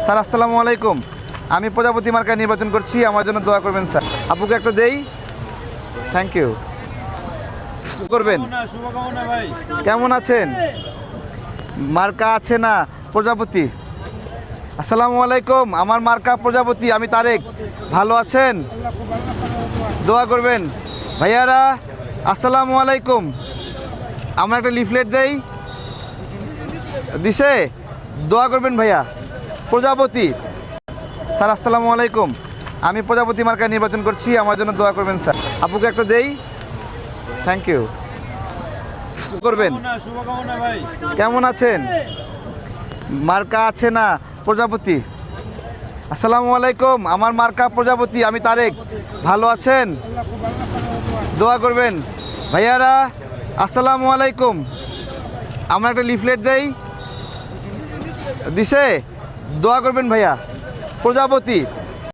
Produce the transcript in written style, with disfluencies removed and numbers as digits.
Sir আসসালামু আলাইকুম। আমি প্রজাপতি মার্কায় নির্বাচন করছি, আমার জন্য দোয়া করবেন স্যার। আপুকে একটা দেই। Thank you. করবেন। শুভকামনা ভাই। কেমন আছেন? মার্কা আছে না প্রজাপতি। আসসালামু আলাইকুম, আমার মার্কা প্রজাপতি, আমি তারেক। ভালো আছেন? দোয়া করবেন ভাইয়ারা। আসসালামু আলাইকুম, আমার একটা লিফলেট দেই। দিছে? দোয়া করবেন ভাইয়া। প্রজাপতি। স্যার আসসালামু আলাইকুম, আমি প্রজাপতি মার্কায় নির্বাচন করছি, আমার জন্য দোয়া করবেন স্যার। আপুকে একটা দেই। Thank you. করবেন। শুভকামনা ভাই। কেমন আছেন? মার্কা আছে না প্রজাপতি। আসসালামু আলাইকুম, আমার মার্কা প্রজাপতি, আমি তারেক। ভালো আছেন? দোয়া করবেন ভাইয়ারা। আসসালামু আলাইকুম, আমার একটা লিফলেট দেই। দিছে? দোয়া করবেন ভাইয়া। প্রজাপতি।